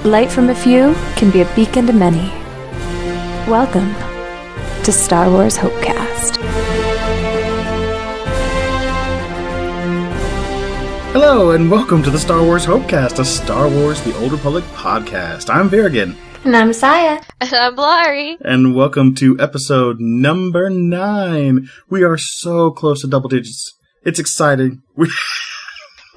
Light from a few can be a beacon to many. Welcome to Star Wars Hopecast. Hello, and welcome to the Star Wars Hopecast, a Star Wars The Old Republic podcast. I'm Vyrigan. And I'm Scya. And I'm Lari. And welcome to episode number 9. We are so close to double digits. It's exciting.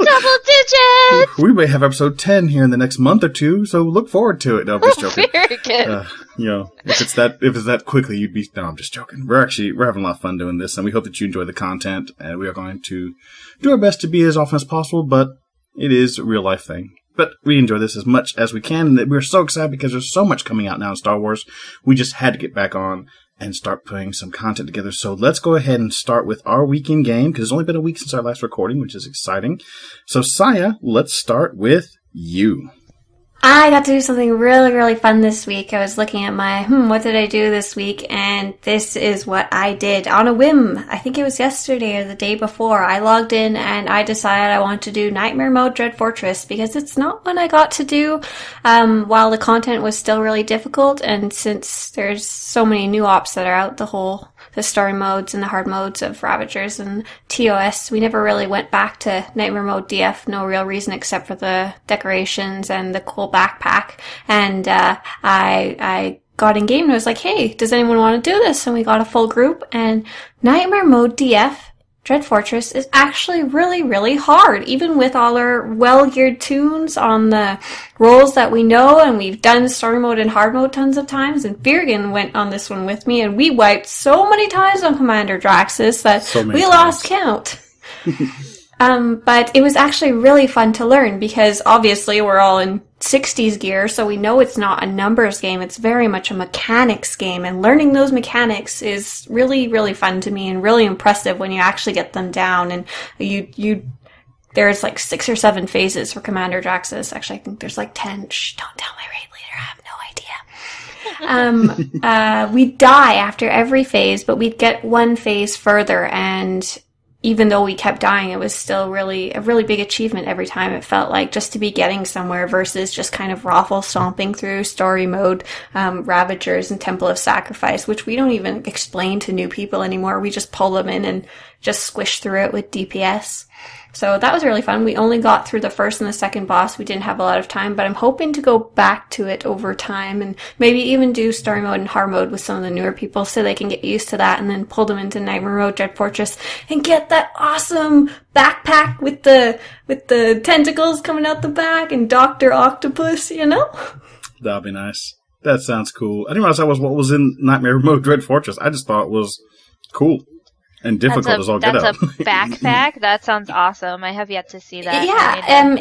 Double digits! We may have episode 10 here in the next month or two, so look forward to it. No, I'm just joking. Very good. If it's that quickly, you'd be... No, I'm just joking. We're having a lot of fun doing this, and we hope that you enjoy the content, and we are going to do our best to be as often as possible, but it is a real-life thing. But we enjoy this as much as we can, and we're so excited because there's so much coming out now in Star Wars. We just had to get back on and start putting some content together. So let's go ahead and start with our weekend game, because it's only been a week since our last recording, which is exciting. So, Scya, let's start with you. I got to do something really, really fun this week. I was looking at my, what did I do this week? And this is what I did on a whim. I think it was yesterday or the day before. I logged in and I decided I want to do Nightmare Mode Dread Fortress because it's not one I got to do while the content was still really difficult. And since there's so many new ops that are out, the story modes and the hard modes of Ravagers and TOS, we never really went back to Nightmare Mode DF. No real reason except for the decorations and the cool backpack. And I got in game and I was like, hey, does anyone want to do this? And we got a full group. And Nightmare Mode DF Dread Fortress is actually really, really hard, even with all our well-geared tunes on the roles that we know, and we've done story mode and hard mode tons of times, and Vyrigan went on this one with me, and we wiped so many times on Commander Draxus that we lost count. But it was actually really fun to learn, because obviously we're all in 60s gear, so we know it's not a numbers game, it's very much a mechanics game, and learning those mechanics is really, really fun to me and really impressive when you actually get them down, and there's like 6 or 7 phases for Commander Draxus. Actually, I think there's like 10. Shh, don't tell my raid leader, I have no idea. We'd die after every phase, but we'd get one phase further, and even though we kept dying, it was still a really big achievement every time. It felt like just to be getting somewhere versus just kind of raffle stomping through story mode, Ravagers and Temple of Sacrifice, which we don't even explain to new people anymore. We just pull them in and just squish through it with DPS. So that was really fun. We only got through the first and the second boss. We didn't have a lot of time, but I'm hoping to go back to it over time and maybe even do story mode and hard mode with some of the newer people so they can get used to that, and then pull them into Nightmare Mode Dread Fortress and get that awesome backpack with the tentacles coming out the back and Dr. Octopus, you know? That'd be nice. That sounds cool. I didn't realize that was what was in Nightmare Mode Dread Fortress. I just thought it was cool. And difficult as all get out. That's a backpack? That sounds awesome. I have yet to see that. Yeah,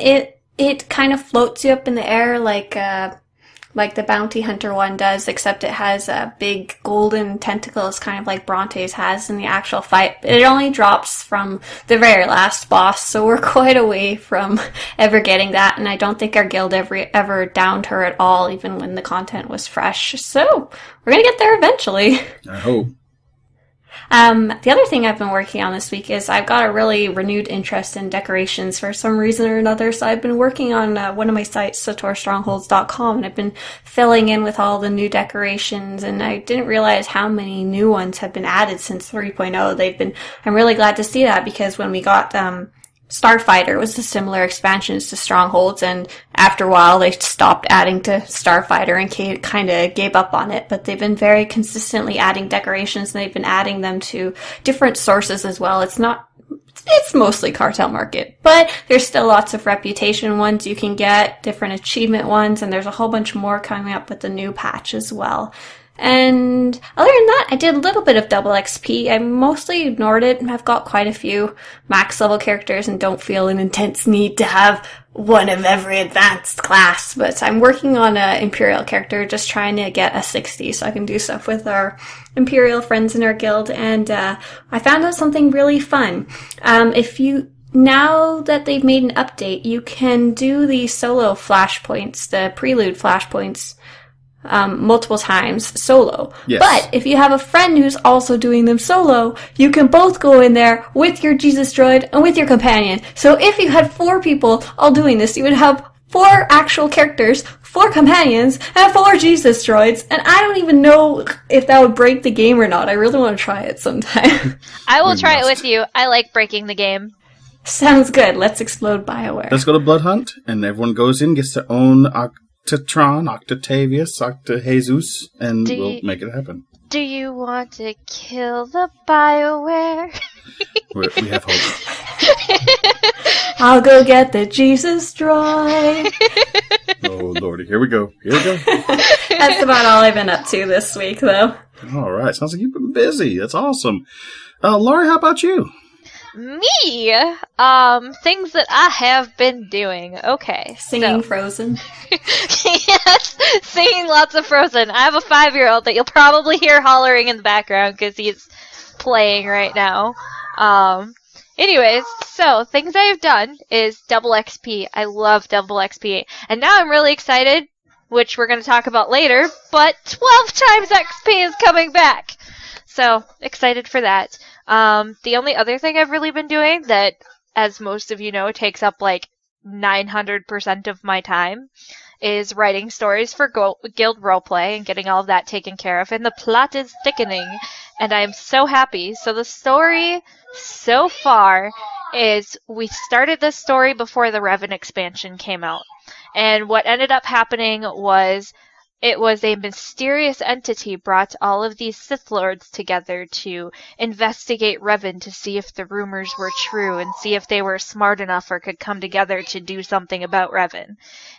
it kind of floats you up in the air like the Bounty Hunter one does, except it has big golden tentacles, kind of like Bronte's has in the actual fight. It only drops from the very last boss, so we're quite away from ever getting that, and I don't think our guild ever downed her at all, even when the content was fresh. So, we're gonna get there eventually. I hope. The other thing I've been working on this week is I've got a really renewed interest in decorations for some reason or another. So I've been working on one of my sites, satorstrongholds.com, and I've been filling in with all the new decorations, and I didn't realize how many new ones have been added since 3.0. I'm really glad to see that, because when we got, Starfighter was a similar expansions to Strongholds, and after a while they stopped adding to Starfighter and kind of gave up on it, but they've been very consistently adding decorations, and they've been adding them to different sources as well. It's mostly Cartel Market, but there's still lots of reputation ones you can get, different achievement ones, and there's a whole bunch more coming up with the new patch as well. And other than that, I did a little bit of double XP. I mostly ignored it, and I've got quite a few max level characters and don't feel an intense need to have one of every advanced class. But I'm working on an Imperial character, just trying to get a 60 so I can do stuff with our Imperial friends in our guild. And I found out something really fun. Now that they've made an update, you can do the solo flashpoints, the prelude flashpoints, multiple times solo. Yes. But if you have a friend who's also doing them solo, you can both go in there with your Jesus droid and with your companion. So if you had 4 people all doing this, you would have 4 actual characters 4 companions and 4 Jesus droids, and I don't even know if that would break the game or not. I really want to try it sometime. I will try it with you. I like breaking the game. Sounds good. Let's explode BioWare. Let's go to Blood Hunt, and everyone goes in, gets their own Octatron, Octavius, Octajesus, and we'll make it happen. Do you want to kill the BioWare? We have hope. I'll go get the Jesus droid. Oh, Lordy. Here we go. That's about all I've been up to this week, though. All right. Sounds like you've been busy. That's awesome. Lari, how about you? Me? Things that I have been doing. Okay. Singing Frozen. Yes, singing lots of Frozen. I have a 5-year-old that you'll probably hear hollering in the background because he's playing right now. Anyways, so things I've done is double XP. I love double XP. And now I'm really excited, which we're going to talk about later, but 12 times XP is coming back. So, excited for that. The only other thing I've really been doing that, as most of you know, takes up like 900% of my time is writing stories for Guild Roleplay and getting all of that taken care of. And the plot is thickening, and I am so happy. So the story so far is we started this story before the Revan expansion came out. And what ended up happening was it was a mysterious entity brought all of these Sith Lords together to investigate Revan to see if the rumors were true and see if they were smart enough or could come together to do something about Revan.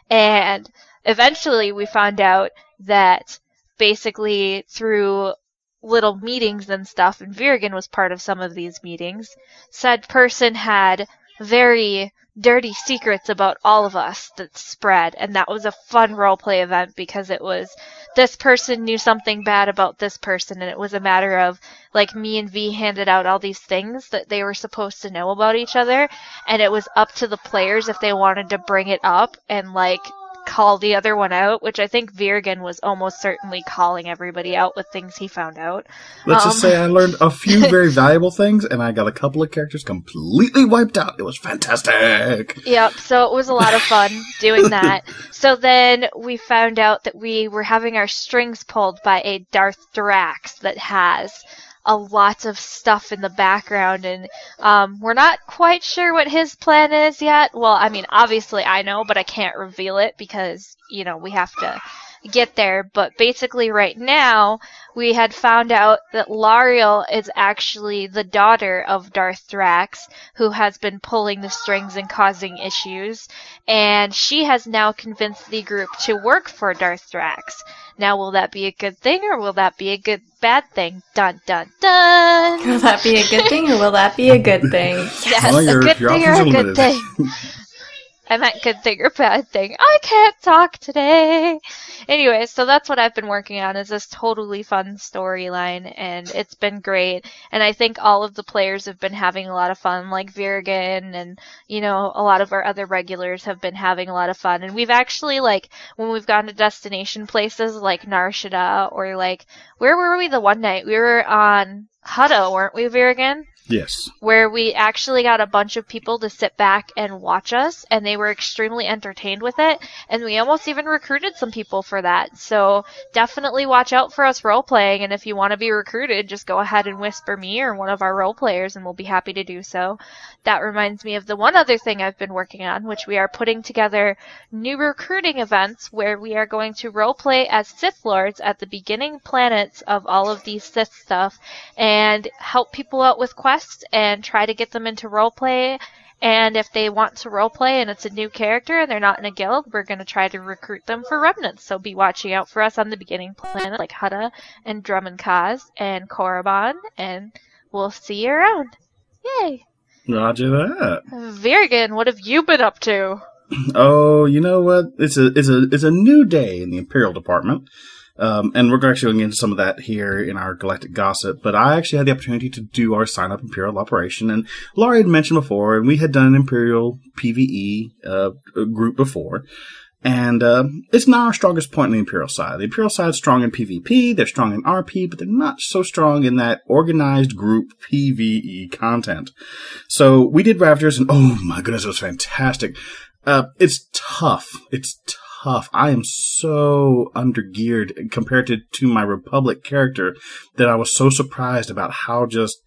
And eventually we found out that basically through little meetings and stuff, and Vyrigan was part of some of these meetings, said person had very dirty secrets about all of us that spread, and that was a fun roleplay event because it was this person knew something bad about this person, and it was a matter of like me and V handed out all these things that they were supposed to know about each other, and it was up to the players if they wanted to bring it up and like call the other one out, which I think Vyrigan was almost certainly calling everybody out with things he found out. Let's just say I learned a few very valuable things, and I got a couple of characters completely wiped out. It was fantastic. Yep, so it was a lot of fun doing that. So then we found out that we were having our strings pulled by a Darth Drax that has a lot of stuff in the background, and we're not quite sure what his plan is yet. Well, I mean, obviously I know, but I can't reveal it because, you know, we have to get there. But basically right now, we had found out that Lariel is actually the daughter of Darth Drax, who has been pulling the strings and causing issues, and she has now convinced the group to work for Darth Drax. Now, will that be a good thing, or will that be a bad thing? Dun, dun, dun! Will that be a good thing, or will that be a good thing? Yes, a good thing or a good thing. I meant good thing or bad thing. I can't talk today. Anyway, so that's what I've been working on, is this totally fun storyline, and it's been great. And I think all of the players have been having a lot of fun, like Vyrigan, and, you know, a lot of our other regulars have been having a lot of fun. And we've actually, like, when we've gone to destination places like Narshada, or like, where were we the one night? We were on Hutto, weren't we, Vyrigan? Yes. Where we actually got a bunch of people to sit back and watch us, and they were extremely entertained with it, and we almost even recruited some people for that. So definitely watch out for us role-playing, and if you want to be recruited, just go ahead and whisper me or one of our role-players, and we'll be happy to do so. That reminds me of the one other thing I've been working on, which we are putting together new recruiting events where we are going to role-play as Sith Lords at the beginning planets of all of these Sith stuff, and help people out with quests and try to get them into roleplay. And if they want to roleplay and it's a new character and they're not in a guild, we're going to try to recruit them for Remnants. So be watching out for us on the beginning planet, like Hutta and Drum and Kaz and Korriban, and we'll see you around. Yay! Roger that. Vyrigan, what have you been up to? Oh, you know what? It's a new day in the Imperial Department. And we're actually going into some of that here in our Galactic Gossip, but I actually had the opportunity to do our sign-up Imperial operation, and Lari had mentioned before, and we had done an Imperial PvE group before, and it's not our strongest point on the Imperial side. The Imperial side is strong in PvP, they're strong in RP, but they're not so strong in that organized group PvE content. So we did Ravagers, and oh my goodness, it was fantastic. It's tough. It's tough. I am so undergeared compared to my Republic character that I was so surprised about how just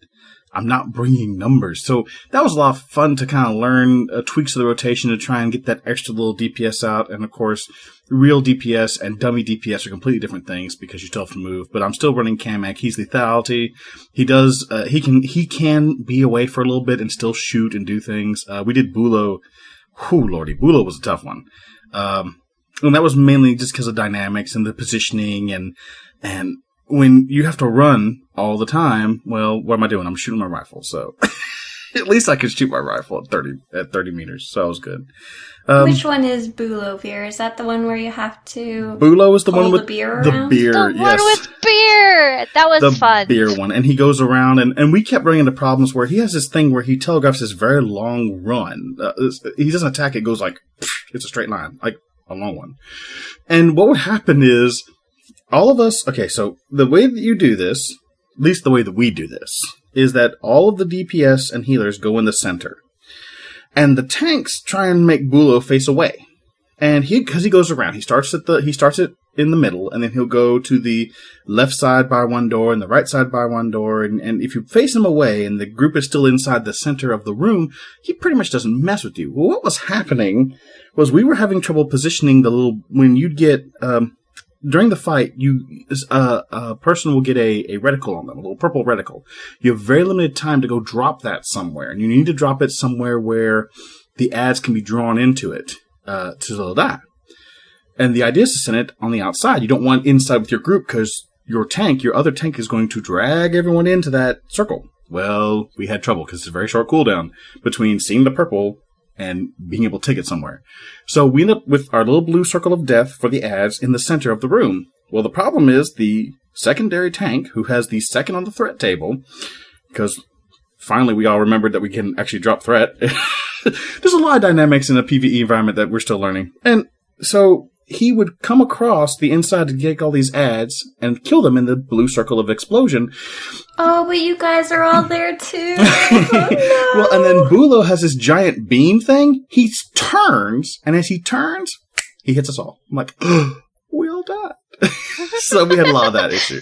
I'm not bringing numbers. So that was a lot of fun to kind of learn tweaks of the rotation to try and get that extra little DPS out. And of course, real DPS and dummy DPS are completely different things because you still have to move. But I'm still running Kamek. He's lethality. He does, he can be away for a little bit and still shoot and do things. We did Bulo. Whew, lordy. Bulo was a tough one. And that was mainly just because of dynamics and the positioning and when you have to run all the time, well, what am I doing? I'm shooting my rifle, so at least I could shoot my rifle at 30 meters, so that was good. Which one is Bulo beer? Is that the one where you have to Bulo is the one with the beer the around? beer, The yes. one with beer! That was fun. The beer one, and he goes around, and we kept running into problems where he has this thing where he telegraphs this very long run. He doesn't attack, it goes like, it's a straight line, like a long one. And what would happen is, all of us, okay, so the way that you do this, at least the way that we do this, is that all of the DPS and healers go in the center. And the tanks try and make Bulo face away. And because he goes around, he starts it in the middle, and then he'll go to the left side by one door and the right side by one door. And if you face him away and the group is still inside the center of the room, he pretty much doesn't mess with you. Well, what was happening was we were having trouble positioning the little, when you'd get, during the fight, a person will get a reticle on them, a little purple reticle. You have very limited time to go drop that somewhere, and you need to drop it somewhere where the ads can be drawn into it to die. And the idea is to send it on the outside. You don't want inside with your group because your other tank is going to drag everyone into that circle. Well, we had trouble because it's a very short cooldown between seeing the purple and being able to take it somewhere. So we end up with our little blue circle of death for the ads in the center of the room. Well, the problem is the secondary tank, who has the second on the threat table, because finally we all remembered that we can actually drop threat. There's a lot of dynamics in a PvE environment that we're still learning. And so he would come across the inside to get all these ads and kill them in the blue circle of explosion. Oh, but you guys are all there too. Oh, no. Well, and then Bulo has this giant beam thing. He turns, and as he turns, he hits us all. I'm like, we all died. So we had a lot of that issue.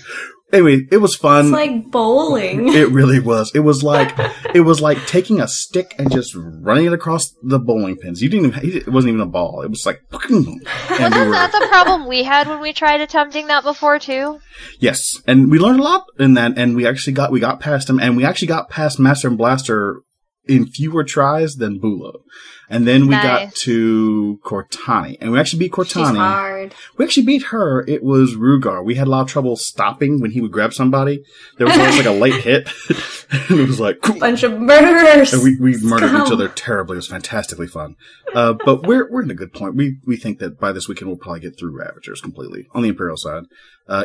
Anyway, it was fun. It's like bowling. It really was. It was like taking a stick and just running it across the bowling pins. It wasn't even a ball. It was like, Wasn't that the problem we had when we tried attempting that before too? Yes, and we learned a lot in that, and we got past him, and we actually got past Master and Blaster in fewer tries than Bulo. And then we got to Cortani. And we actually beat Cortani. She's hard. We actually beat her. It was Rugar. We had a lot of trouble stopping when he would grab somebody. There was always like a late hit. And it was like... Bunch of murderers! And we murdered each other terribly. It was fantastically fun. But we're in a good point. We think that by this weekend we'll probably get through Ravagers completely on the Imperial side.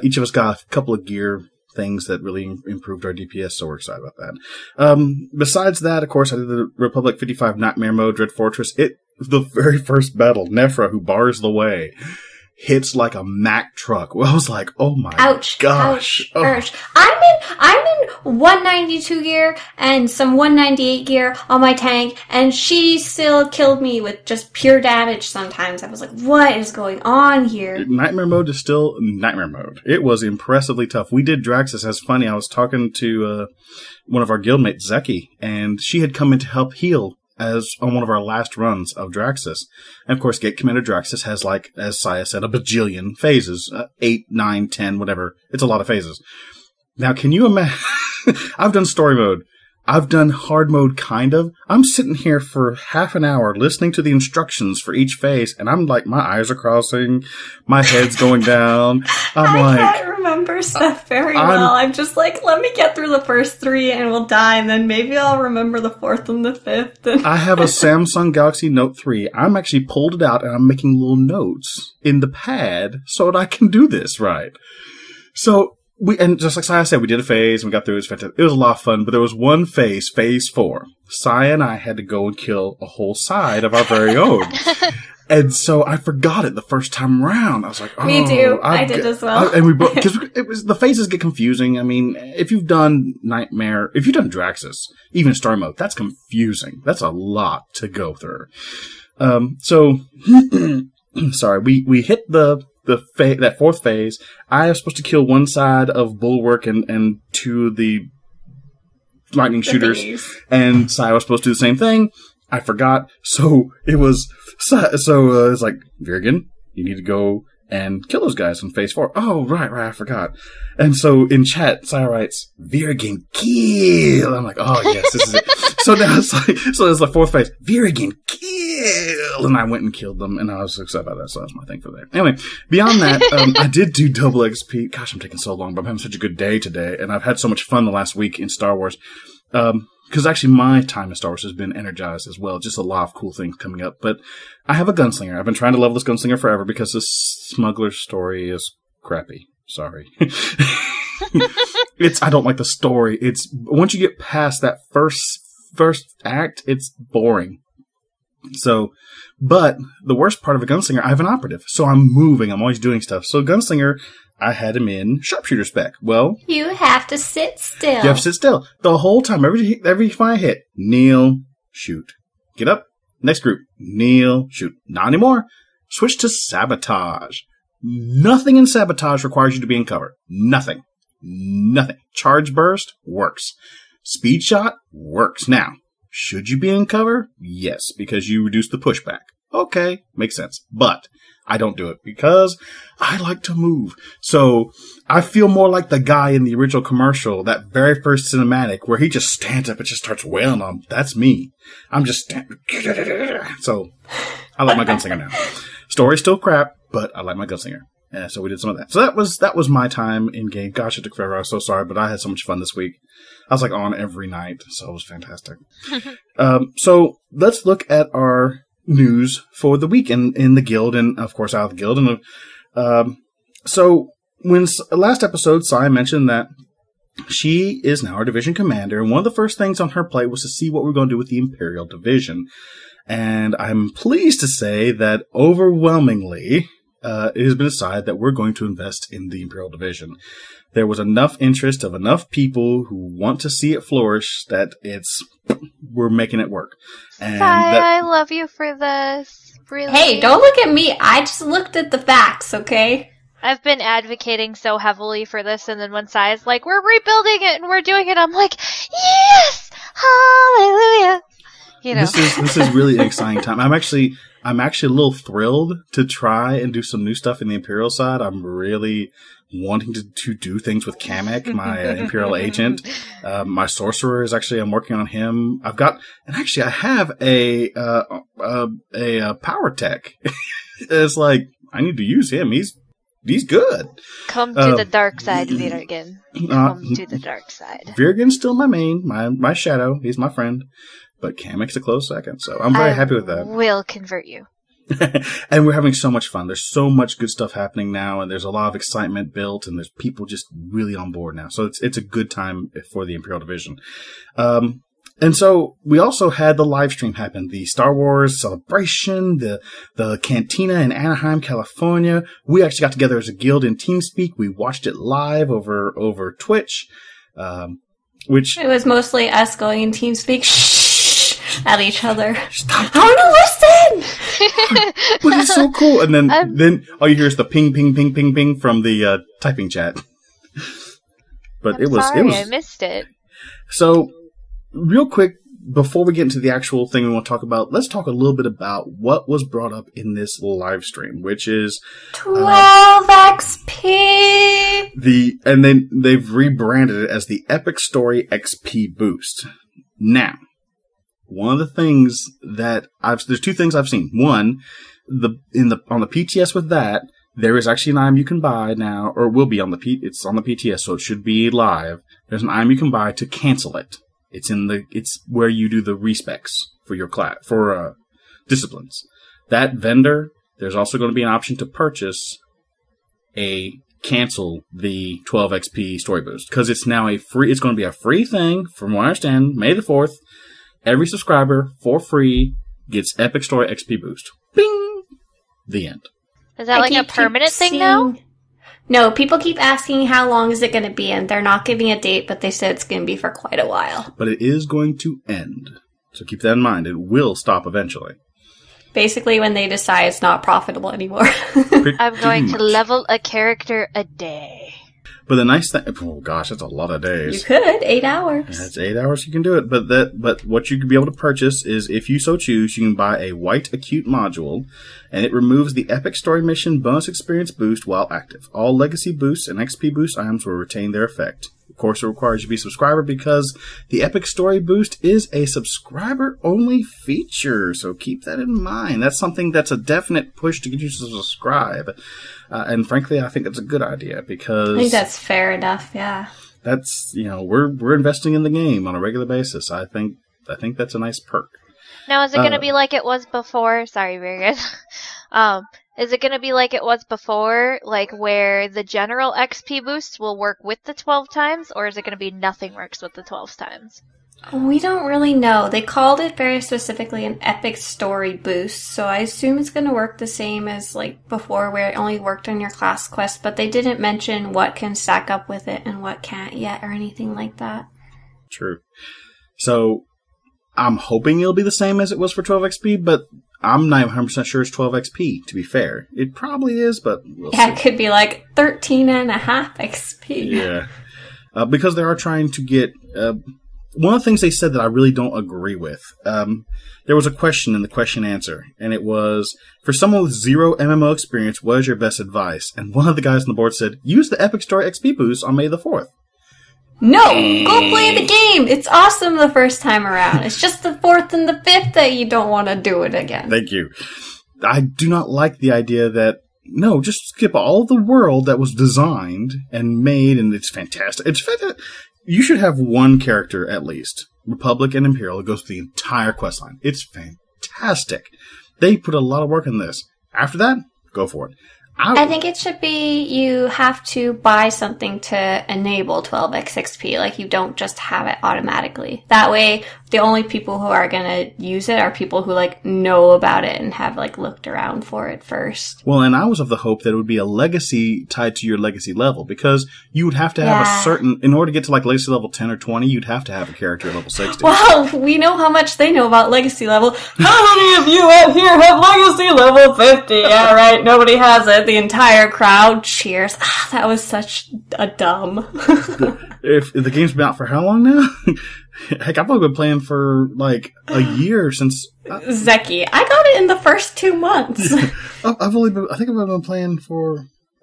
Each of us got a couple of gear things that really improved our DPS, so we're excited about that. Besides that, of course, I did the Republic 55 Nightmare Mode, Dread Fortress. The very first battle, Nephra, who bars the way, hits like a Mack truck. Well, I was like, oh my gosh. Ouch. I'm in 192 gear and some 198 gear on my tank, and she still killed me with just pure damage sometimes. I was like, what is going on here? Nightmare Mode is still Nightmare Mode. It was impressively tough. We did Draxus. That's funny. I was talking to one of our guildmates, Zeki, and she had come in to help heal as on one of our last runs of Draxus. And of course, Gate Commander Draxus has, like, as Saya said, a bajillion phases. 8, 9, 10, whatever. It's a lot of phases. Now, can you imagine? I've done story mode. I've done hard mode, kind of. I'm sitting here for half an hour listening to the instructions for each phase, and I'm like, my eyes are crossing, my head's going down. I can't remember stuff very well. I'm just like, let me get through the first 3 and we'll die, and then maybe I'll remember the 4th and the 5th. And I have a Samsung Galaxy Note 3. I'm actually pulled it out, and I'm making little notes in the pad so that I can do this right. So, and just like Saya said, we did a phase and we got through it. It was fantastic. It was a lot of fun, but there was one phase 4. Saya and I had to go and kill a whole side of our very own. And so I forgot it the first time around. I was like, oh. Me too. I did as well. And we both, because the phases get confusing. I mean, if you've done Draxus, even story mode, that's confusing. That's a lot to go through. So, sorry, we hit that fourth phase. I was supposed to kill one side of Bulwark and two of the lightning shooters, and Scya was supposed to do the same thing. I forgot, so it's like, Vyrigan, you need to go and kill those guys in phase 4. Oh, right, I forgot. And so in chat, Scya writes, Vyrigan, kill! I'm like, oh yes, this is it. So now it's like fourth phase, Vyrigan, kill! And I went and killed them, and I was excited about that, so that's my thing for there. Anyway, beyond that, I did do double XP. Gosh, I'm taking so long, but I'm having such a good day today, and I've had so much fun the last week in Star Wars. Because actually my time in Star Wars has been energized as well. Just a lot of cool things coming up. But I have a gunslinger. I've been trying to level this gunslinger forever because this smuggler story is crappy. Sorry. I don't like the story. It's once you get past that first act, it's boring. So, but the worst part of a gunslinger, I have an operative. So I'm moving. I'm always doing stuff. So gunslinger, I had him in sharpshooter spec. Well, you have to sit still. You have to sit still the whole time. Every time I hit, kneel, shoot. Get up. Next group, kneel, shoot. Not anymore. Switch to sabotage. Nothing in sabotage requires you to be in cover. Nothing. Charge burst works. Speed shot works. Now, should you be in cover? Yes, because you reduce the pushback. Okay, makes sense. But I don't do it because I like to move. So I feel more like the guy in the original commercial, that very first cinematic where he just stands up and just starts wailing on him. That's me. I'm just standing. So I like my gunslinger now. Story's still crap, but I like my gunslinger. Yeah, so we did some of that. So that was my time in game. Gosh, it took forever. I was so sorry, but I had so much fun this week. I was like on every night, so it was fantastic. So let's look at our news for the week in the guild, and of course out of the guild. And so when last episode, Scya mentioned that she is now our division commander, and one of the first things on her plate was to see what we're going to do with the Imperial Division. And I'm pleased to say that overwhelmingly, it has been decided that we're going to invest in the Imperial Division. There was enough interest of enough people who want to see it flourish that we're making it work. And I love you for this. Really. Hey, don't look at me. I just looked at the facts, okay? I've been advocating so heavily for this, and then when Scya's like, we're rebuilding it and we're doing it, I'm like, yes! Hallelujah! You know. This is really an exciting time. I'm actually a little thrilled to try and do some new stuff in the Imperial side. I'm really wanting to do things with Kamek, my Imperial agent. My sorcerer is I'm working on him. I have a power tech. It's like, I need to use him. He's good. Come to the dark side, Vyrigan. Come to the dark side. Vyrigan's still my main, my shadow. He's my friend. But Kamek's a close second, so I'm very happy with that. Will convert you. And we're having so much fun. There's so much good stuff happening now, and there's a lot of excitement built, and there's people just really on board now. So it's a good time for the Imperial Division. And so we also had the live stream happen, the Star Wars celebration, the Cantina in Anaheim, California. We actually got together as a guild in TeamSpeak. We watched it live over Twitch, which it was mostly us going in TeamSpeak at each other. Stop. I want to listen! But it's so cool. And then all you hear is the ping, ping, ping, ping, ping from the typing chat. But it was. I missed it. So, real quick, before we get into the actual thing we want to talk about, let's talk a little bit about what was brought up in this live stream, which is 12 XP. And then they've rebranded it as the Epic Story XP Boost. Now, one of the things that there's two things I've seen. One, on the PTS with that, there is actually an item you can buy now, or will be it's on the PTS, so it should be live. There's an item you can buy to cancel it. It's where you do the respecs for your class, for disciplines. That vendor, there's also going to be an option to purchase cancel the 12 XP story boost, because it's now it's going to be a free thing, from what I understand, May the 4th. Every subscriber, for free, gets Epic Story XP Boost. Bing! The end. Is that like a permanent thing now? No, people keep asking how long is it going to be, and they're not giving a date, but they said it's going to be for quite a while. But it is going to end. So keep that in mind. It will stop eventually. Basically, when they decide it's not profitable anymore. I'm going to level a character a day. But the nice thing, oh gosh, that's a lot of days. You could 8 hours. That's 8 hours you can do it. But what you could be able to purchase is, if you so choose, you can buy a white acute module, and it removes the epic story mission bonus experience boost while active. All legacy boosts and XP boost items will retain their effect. Of course, it requires you to be a subscriber because the epic story boost is a subscriber-only feature. So keep that in mind. That's something that's a definite push to get you to subscribe. And frankly, I think that's a good idea because... I think that's fair enough, yeah. That's, we're investing in the game on a regular basis. I think that's a nice perk. Now, is it going to be like it was before? Sorry, Vyrigan. Is it going to be like it was before, like where the general XP boost will work with the 12 times, or is it going to be nothing works with the 12 times? We don't really know. They called it very specifically an epic story boost, so I assume it's going to work the same as like before where it only worked on your class quest, but they didn't mention what can stack up with it and what can't yet or anything like that. True. So, I'm hoping it'll be the same as it was for 12 XP, but I'm not 100% sure it's 12 XP, to be fair. It probably is, but we'll see. It could be like 13.5 XP. Yeah. Because they are trying to get... one of the things they said that I really don't agree with, there was a question in the question answer, and it was, for someone with 0 MMO experience, what is your best advice? And one of the guys on the board said, use the Epic Story XP boost on May the 4th. No! Go play the game! It's awesome the first time around. It's just the 4th and the 5th that you don't want to do it again. Thank you. I do not like the idea that, no, just skip all the world that was designed and made, and it's fantastic. It's fantastic. You should have one character, at least, Republic and Imperial, that goes through the entire questline. It's fantastic. They put a lot of work in this. After that, go for it. I think it should be you have to buy something to enable 12x XP. Like, you don't just have it automatically. That way, the only people who are going to use it are people who, like, know about it and have, like, looked around for it first. Well, and I was of the hope that it would be a legacy tied to your legacy level, because you would have to have a certain... In order to get to, like, legacy level 10 or 20, you'd have to have a character at level 60. Well, we know how much they know about legacy level. How many of you out here have legacy level 50? Yeah, right, nobody has it. The entire crowd cheers. Ah, that was such a dumb. If the game's been out for how long now? Heck, I've only been playing for like a year since. Zeki, I got it in the first 2 months. I think I've been playing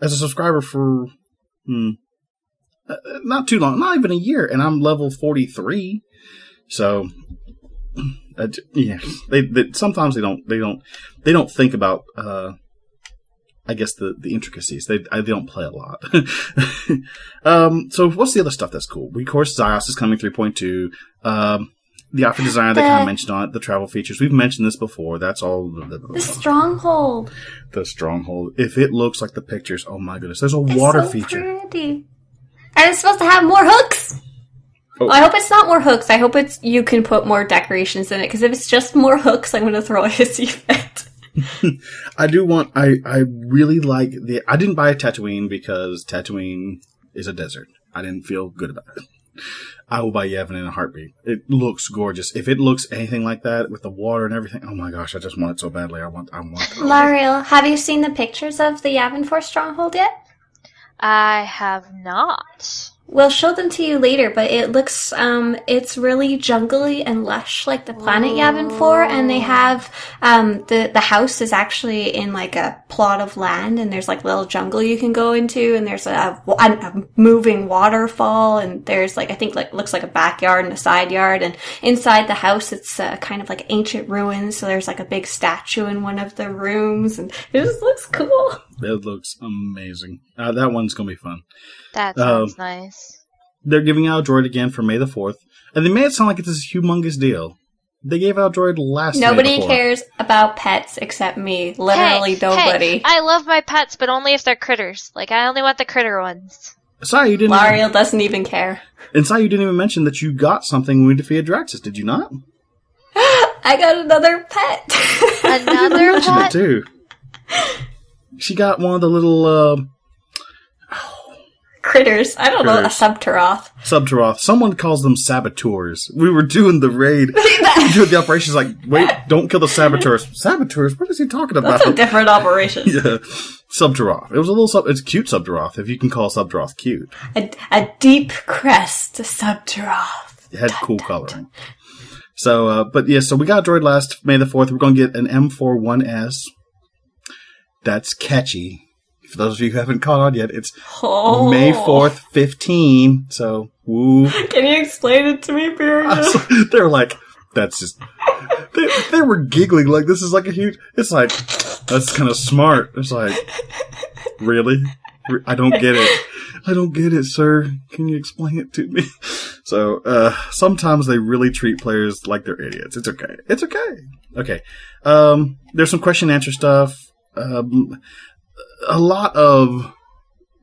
as a subscriber for not too long, not even a year, and I'm level 43. So yeah, they sometimes they don't think about. I guess the intricacies. They don't play a lot. So what's the other stuff that's cool? Of course, Zyos is coming 3.2. The outfit designer, they kind of mentioned on it. The travel features. We've mentioned this before. That's all. The Stronghold. The Stronghold. If it looks like the pictures, oh my goodness. There's a water feature. Pretty. And it's supposed to have more hooks. Oh. Well, I hope it's not more hooks. I hope you can put more decorations in it. Because if it's just more hooks, I'm going to throw a hissy fit. I really like I didn't buy a Tatooine because Tatooine is a desert. I didn't feel good about it. I will buy Yavin in a heartbeat. It looks gorgeous. If it looks anything like that with the water and everything, oh my gosh, I just want it so badly. I want Lariel, have you seen the pictures of the Yavin 4 Stronghold yet? I have not. We'll show them to you later, but it looks, it's really jungly and lush like the planet Yavin 4, and they have, the house is actually in like a plot of land, and there's like little jungle you can go into, and there's a moving waterfall, and there's like, I think like, looks like a backyard and a side yard, and inside the house it's kind of like ancient ruins, so there's like a big statue in one of the rooms, and it just looks cool. It looks amazing. That one's gonna be fun. That sounds nice. They're giving out a droid again for May the 4th. And they made it sound like it's this humongous deal. They gave out a droid last Nobody May the 4th. Cares about pets except me. Literally nobody. Hey, I love my pets, but only if they're critters. Like, I only want the critter ones. Sorry, you didn't... Lariel doesn't even care. And sorry, you didn't even mention that you got something when we defeated Draxus, did you not? I got another pet. Another pet? It too. She got one of the little... Critters. I don't know, a Subtaroth. Subtaroth. Someone calls them saboteurs. We were doing the raid. Doing the operations like, wait, don't kill the saboteurs. Saboteurs? What is he talking about? That's a different operation. Yeah. Subtaroth. It was a little it's cute Subtaroth, if you can call Subtaroth cute. A deep crest Subtaroth. It had cool coloring. So, but yeah, so we got a droid last May the 4th. We're going to get an M41S. That's catchy. For those of you who haven't caught on yet, it's May 4th, 15. So, woo. Can you explain it to me, Vyrigan? They're like, that's just... They were giggling like this is like a huge... It's like, that's kind of smart. It's like, really? I don't get it. I don't get it, sir. Can you explain it to me? So, sometimes they really treat players like they're idiots. It's okay. It's okay. Okay. There's some question and answer stuff. A lot of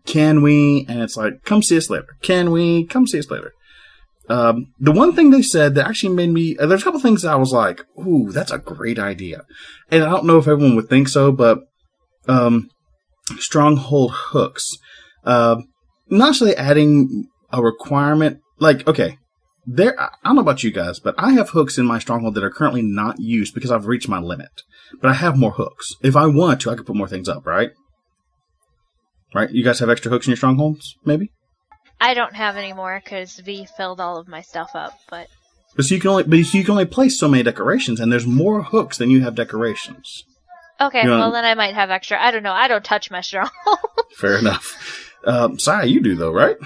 can we, and it's like, come see us later. Can we? Come see us later. The one thing they said that actually made me, there's a couple things that I was like, ooh, that's a great idea. And I don't know if everyone would think so, but, stronghold hooks. Not necessarily adding a requirement, like, okay, I don't know about you guys, but I have hooks in my stronghold that are currently not used because I've reached my limit. But I have more hooks. If I want to, I could put more things up, right? Right? You guys have extra hooks in your strongholds, maybe? I don't have any more because V filled all of my stuff up, but so you can only place so many decorations, and there's more hooks than you have decorations. okay, well then I might have extra. I don't know. I don't touch my stronghold. Fair enough. Scya, you do though, right?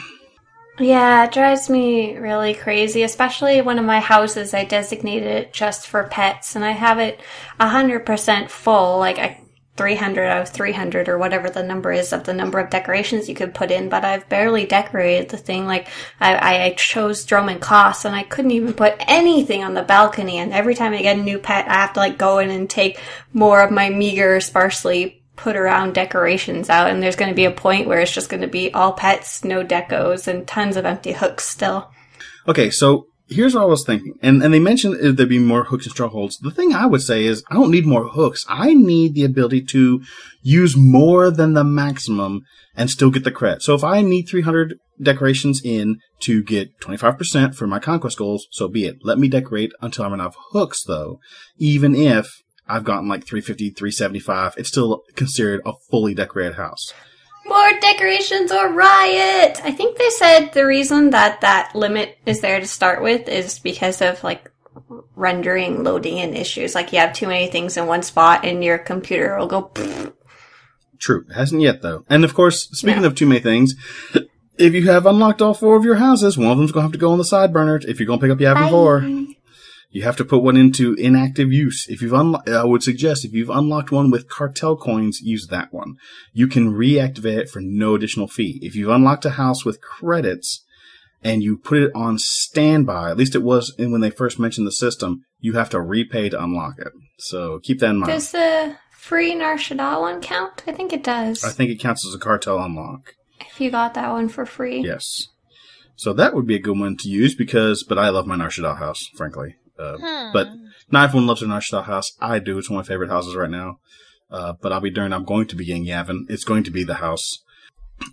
Yeah, it drives me really crazy, especially one of my houses, I designated it just for pets, and I have it 100% full, like 300 out of 300 or whatever the number is of the number of decorations you could put in, but I've barely decorated the thing. Like, I chose Droman Koss, and I couldn't even put anything on the balcony, and every time I get a new pet, I have to like go in and take more of my meager, sparsely put around decorations out, and there's going to be a point where it's just going to be all pets, no decos, and tons of empty hooks still. Okay, so here's what I was thinking, and they mentioned there'd be more hooks and strongholds. The thing I would say is I don't need more hooks. I need the ability to use more than the maximum and still get the credit. So if I need 300 decorations in to get 25% for my conquest goals, so be it. Let me decorate until I'm enough hooks, though, even if I've gotten like 350, 375. It's still considered a fully decorated house. More decorations or riot! I think they said the reason that limit is there to start with is because of, like, rendering, loading in issues. Like, you have too many things in one spot and your computer will go... Pfft. True. It hasn't yet, though. And, of course, speaking of too many things, if you have unlocked all 4 of your houses, one of them's going to have to go on the side burner if you're going to pick up Yavin 4. You have to put one into inactive use. If you've I would suggest if you've unlocked one with cartel coins, use that one. You can reactivate it for no additional fee. If you've unlocked a house with credits and you put it on standby, at least it was when they first mentioned the system, you have to repay to unlock it. So keep that in mind. Does the free Nar Shaddaa one count? I think it does. I think it counts as a cartel unlock. If you got that one for free. Yes. So that would be a good one to use but I love my Nar Shaddaa house, frankly. But not everyone loves their Nar Shaddaa house. I do. It's one of my favorite houses right now. But I'll be darned, I'm going to be getting Yavin. It's going to be the house.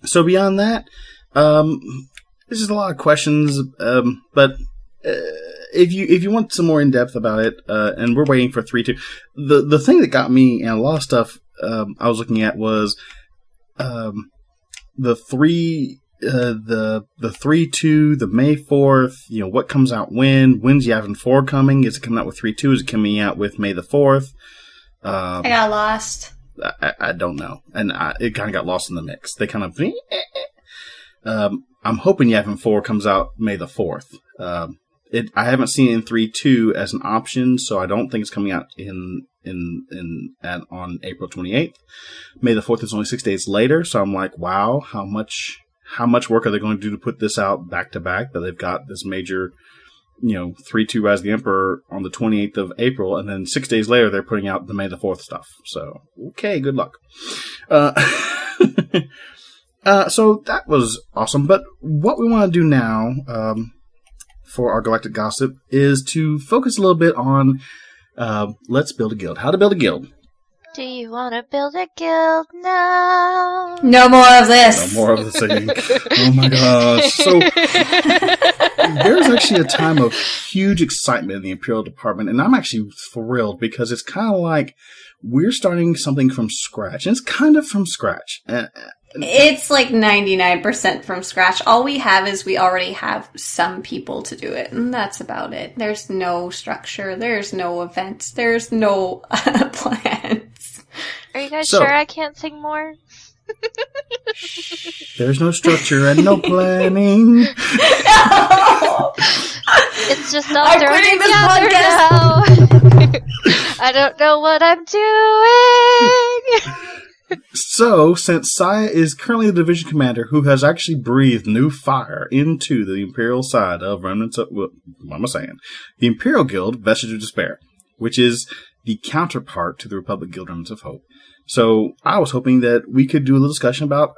So beyond that, there's just a lot of questions. But if you want some more in depth about it, and we're waiting for 3.2. The thing that got me and a lot of stuff I was looking at was the 3.2, the May 4th, what comes out when's Yavin 4 coming? Is it coming out with 3.2? Is it coming out with May the 4th? I got lost. I don't know. And it kind of got lost in the mix. They kind of, I'm hoping Yavin 4 comes out May the 4th. I haven't seen it in 3.2 as an option, so I don't think it's coming out on April 28th. May the 4th is only 6 days later, so I'm like, wow, how much work are they going to do to put this out back to back? That they've got this major, 3.2 Rise of the Emperor on the 28th of April, and then 6 days later they're putting out the May the 4th stuff. So, okay, good luck. So that was awesome. But what we want to do now, for our Galactic Gossip, is to focus a little bit on let's build a guild. How to build a guild. Do you want to build a guild now? No more of this. No more of the singing. Oh my gosh. So, there's actually a time of huge excitement in the Imperial Department, and I'm actually thrilled because it's kind of like we're starting something from scratch. And it's kind of from scratch. It's like 99% from scratch. All we have is we already have some people to do it, and that's about it. There's no structure, there's no events, there's no plans. Are you guys sure I can't sing more? There's no structure and no planning. No! It's just all thrown together now. I don't know what I'm doing. So, since Scya is currently the division commander who has actually breathed new fire into the Imperial side of Remnants of, what am I saying? The Imperial Guild, Vestige of Despair, which is the counterpart to the Republic Guild, Remnants of Hope. So, I was hoping that we could do a little discussion about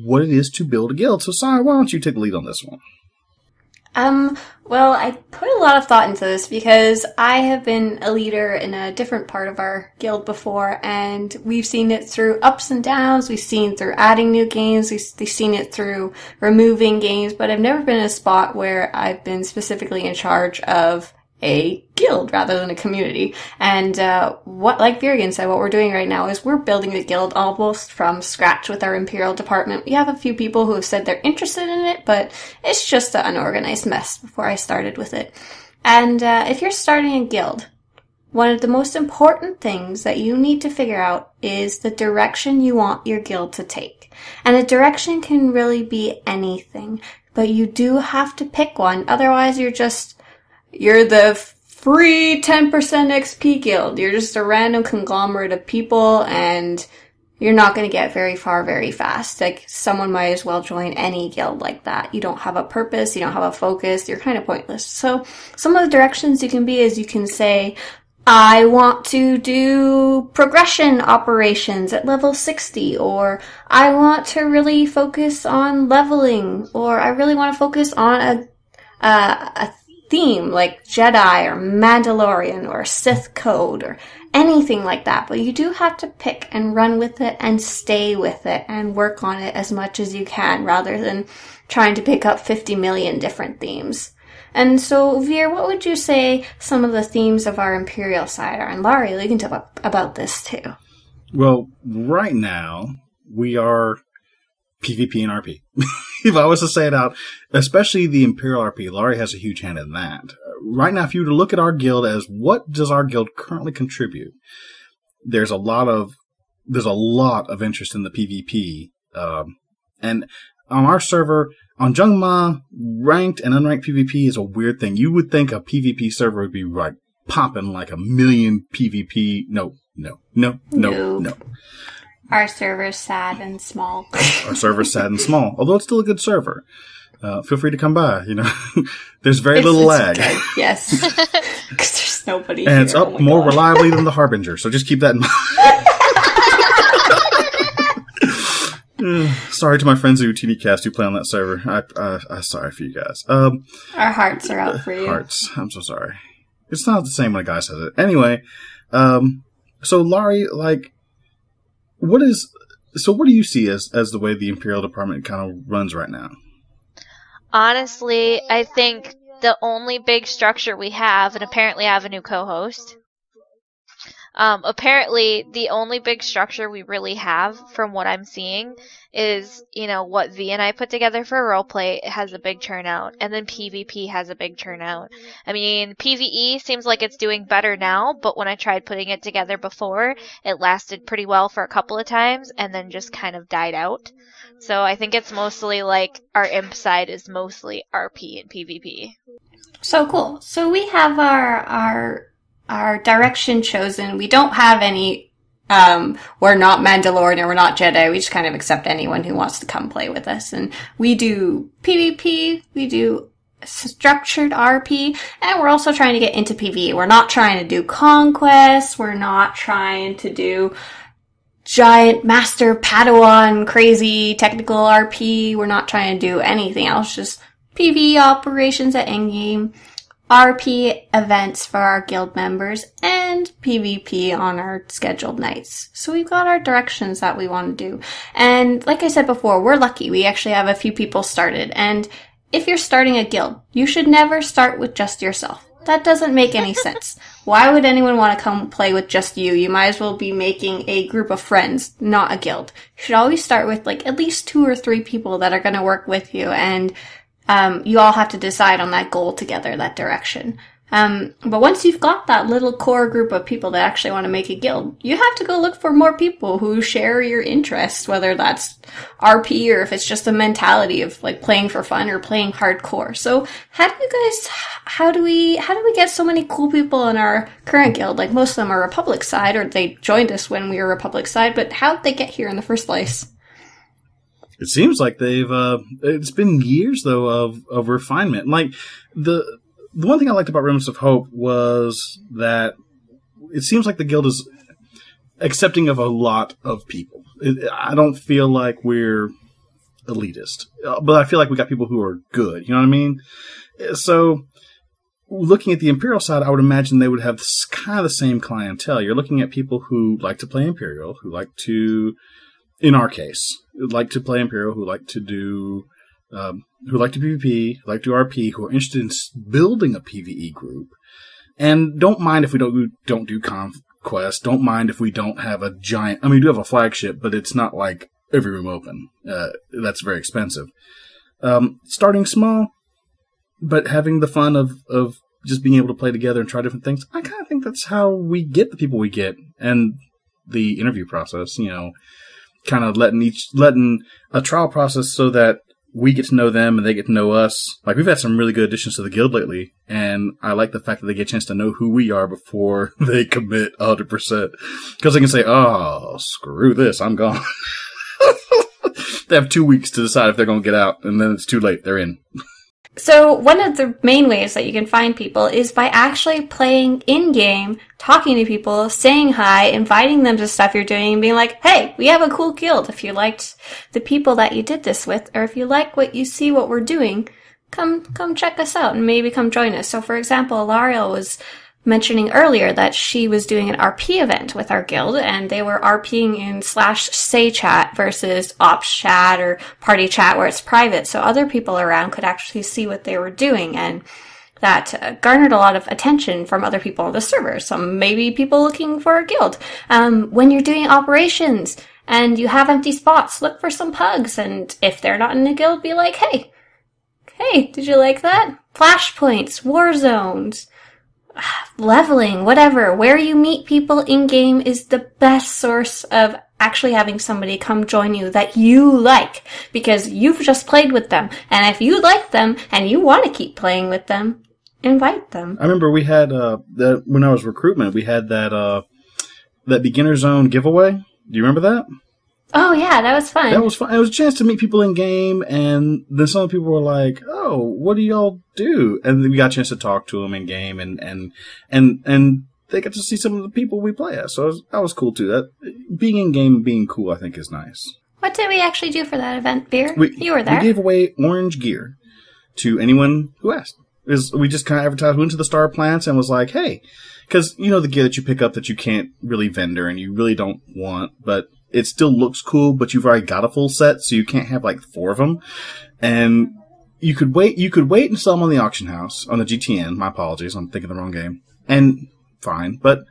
what it is to build a guild. So, Scya, why don't you take the lead on this one? Well, I put a lot of thought into this because I have been a leader in a different part of our guild before, and we've seen it through ups and downs, we've seen it through adding new games, we've seen it through removing games, but I've never been in a spot where I've been specifically in charge of a guild rather than a community. And like Vyrigan said, what we're doing right now is we're building the guild almost from scratch with our Imperial department. We have a few people who have said they're interested in it, but it's just an unorganized mess before I started with it. And if you're starting a guild, one of the most important things that you need to figure out is the direction you want your guild to take. And a direction can really be anything, but you do have to pick one. Otherwise, you're the free 10% XP guild. You're just a random conglomerate of people, and you're not going to get very far very fast. Like, someone might as well join any guild like that. You don't have a purpose, you don't have a focus, you're kind of pointless. So, some of the directions you can be is you can say, I want to do progression operations at level 60, or I want to really focus on leveling, or I really want to focus on a theme like Jedi or Mandalorian or Sith Code or anything like that. But you do have to pick and run with it and stay with it and work on it as much as you can rather than trying to pick up 50 million different themes. And so, Veer, what would you say some of the themes of our Imperial side are? And Lari, you can talk about this too. Well, right now, we are PvP and RP. If I was to say it out, especially the Imperial RP, Lari has a huge hand in that. Right now, if you were to look at our guild as what does our guild currently contribute, there's a lot of interest in the PvP. And on our server, on Jungma, ranked and unranked PvP is a weird thing. You would think a PvP server would be like popping like a million PvP. No. Our server's sad and small. Our server's sad and small, although it's still a good server. Feel free to come by, There's very little lag. Yes. Because there's nobody and here. It's up more reliably than the Harbinger, so just keep that in mind. Sorry to my friends who TDcast who play on that server. I'm sorry for you guys. Our hearts are out for you. Hearts. I'm so sorry. It's not the same when a guy says it. Anyway, so Lari, what do you see as the way the Imperial Department kind of runs right now? Honestly, I think the only big structure we have, and apparently I have a new co-host, apparently the only big structure we really have from what I'm seeing is, what V and I put together for roleplay has a big turnout, and then PvP has a big turnout. I mean, PvE seems like it's doing better now, but when I tried putting it together before, it lasted pretty well for a couple of times, and then just kind of died out. So I think it's mostly like our imp side is mostly RP and PvP. So cool. So we have our direction chosen. We don't have any, we're not Mandalorian or we're not Jedi. We just kind of accept anyone who wants to come play with us. And we do PvP, we do structured RP, and we're also trying to get into PvE. We're not trying to do conquest. We're not trying to do giant master Padawan crazy technical RP. We're not trying to do anything else. Just PvE operations at endgame. RP events for our guild members and PvP on our scheduled nights. So we've got our directions that we want to do. And like I said before, we're lucky. We actually have a few people started. And if you're starting a guild, you should never start with just yourself. That doesn't make any sense. Why would anyone want to come play with just you? You might as well be making a group of friends, not a guild. You should always start with like at least 2 or 3 people that are going to work with you, and you all have to decide on that goal together, that direction. But once you've got that little core group of people that actually want to make a guild, you have to go look for more people who share your interests, whether that's RP or if it's just a mentality of like playing for fun or playing hardcore. So how do we get so many cool people in our current guild? Like most of them are Republic side, or they joined us when we were Republic side, but how'd they get here in the first place? It seems like it's been years though of refinement. Like the one thing I liked about Remnants of Hope was that it seems like the guild is accepting of a lot of people. I don't feel like we're elitist, but I feel like we got people who are good. You know what I mean? So looking at the Imperial side, I would imagine they would have kind of the same clientele. You're looking at people who like to play Imperial, who like to, in our case, like to play Imperial, who like to do, who like to PvP, who like to do RP, who are interested in building a PvE group, and don't mind if we don't do conquest. Don't mind if we don't have a giant. I mean, we do have a flagship, but it's not like every room open. That's very expensive. Starting small, but having the fun of just being able to play together and try different things. I kind of think that's how we get the people we get, and the interview process. You know, kind of letting a trial process so that we get to know them and they get to know us. Like, we've had some really good additions to the guild lately, and I like the fact that they get a chance to know who we are before they commit 100%. Because they can say, oh, screw this, I'm gone. They have 2 weeks to decide if they're going to get out, and then it's too late, they're in. So one of the main ways that you can find people is by actually playing in-game, talking to people, saying hi, inviting them to stuff you're doing, and being like, hey, we have a cool guild. If you liked the people that you did this with, or if you like what you see what we're doing, come check us out and maybe come join us. So for example, Lariel was mentioning earlier that she was doing an RP event with our guild, and they were RPing in /say chat versus ops chat or party chat where it's private, so other people around could actually see what they were doing, and that garnered a lot of attention from other people on the server. Some maybe people looking for a guild. When you're doing operations and you have empty spots, look for some pugs, and if they're not in a guild, be like, hey, did you like that? Flashpoints, war zones, leveling, whatever. Where you meet people in-game is the best source of actually having somebody come join you that you like, because you've just played with them. And if you like them and you want to keep playing with them, invite them. I remember we had, when I was recruitment, we had that beginner zone giveaway. Do you remember that? Oh, yeah, that was fun. That was fun. It was a chance to meet people in game, and then some people were like, "Oh, what do y'all do?" And then we got a chance to talk to them in game, and they got to see some of the people we play as. So that was cool too. That being in game and being cool, I think, is nice. What did we actually do for that event, Beer? You were there. We gave away orange gear to anyone who asked. We just kind of advertised, went to the star plants, and was like, "Hey," because you know the gear that you pick up that you can't really vendor and you really don't want, but it still looks cool, but you've already got a full set, so you can't have like 4 of them. And you could wait and sell them on the auction house, on the GTN. My apologies, I'm thinking the wrong game. And fine, but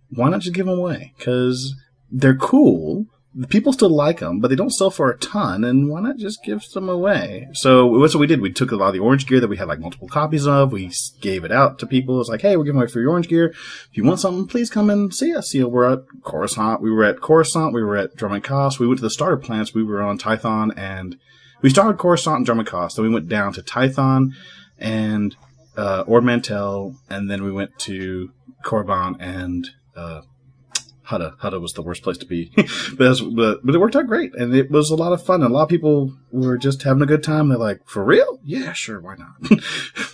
why not just give them away? Because they're cool. The people still like them, but they don't sell for a ton, and why not just give some away? So that's what we did. We took a lot of the orange gear that we had like multiple copies of. We gave it out to people. It's like, hey, we're giving away free orange gear. If you want something, please come and see us. You know, we're at Coruscant. We were at Coruscant. We were at Drum and Cost. We went to the starter plants. We were on Tython, and we started Coruscant and Drum and Cost. Then we went down to Tython and Ord Mantell, and then we went to Korriban and Hutta. Hutta was the worst place to be. but it worked out great, and it was a lot of fun. And a lot of people were just having a good time. They're like, for real? Yeah, sure, why not?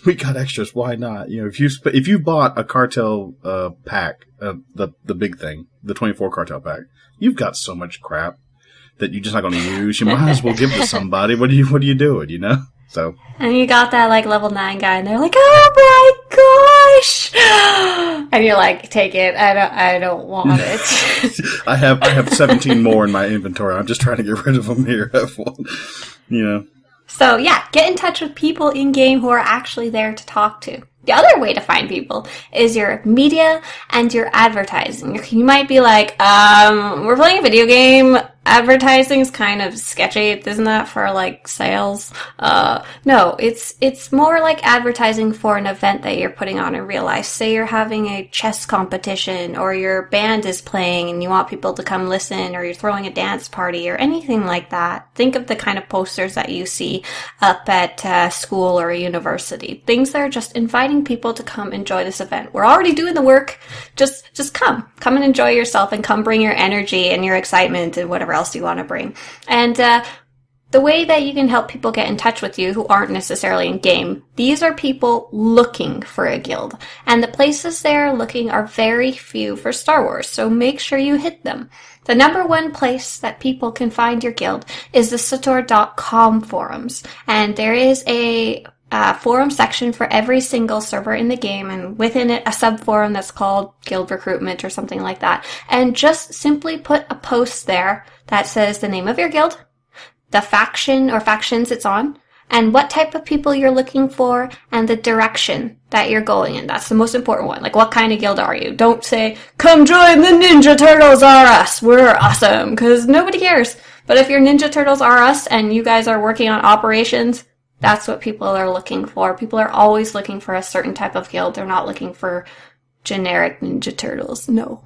We got extras, why not? You know, if you bought a cartel pack, the big thing, the 24 cartel pack, you've got so much crap that you're just not going to use. You might as well give it to somebody. What are you doing, you know? So. And you got that like level 9 guy, and they're like, oh my gosh! And you're like, take it. I don't want it. I have 17 more in my inventory. I'm just trying to get rid of them here. Have one. You know. So yeah, get in touch with people in game who are actually there to talk to. The other way to find people is your media and your advertising. You might be like, we're playing a video game. Advertising's kind of sketchy. Isn't that for like sales? No, it's more like advertising for an event that you're putting on in real life. Say you're having a chess competition, or your band is playing and you want people to come listen, or you're throwing a dance party or anything like that. Think of the kind of posters that you see up at school or a university. Things that are just inviting people to come enjoy this event. We're already doing the work. Just come and enjoy yourself, and come bring your energy and your excitement and whatever else you want to bring. And the way that you can help people get in touch with you who aren't necessarily in game, these are people looking for a guild, and the places they're looking are very few for Star Wars, so make sure you hit them. The number one place that people can find your guild is the Sator.com forums, and there is a forum section for every single server in the game, and within it a sub-forum that's called Guild Recruitment or something like that. And just simply put a post there that says the name of your guild, the faction or factions it's on, and what type of people you're looking for, and the direction that you're going in. That's the most important one. Like, what kind of guild are you? Don't say, come join the Ninja Turtles are us, we're awesome, because nobody cares. But if your Ninja Turtles are us and you guys are working on operations, that's what people are looking for. People are always looking for a certain type of guild. They're not looking for generic Ninja Turtles. No.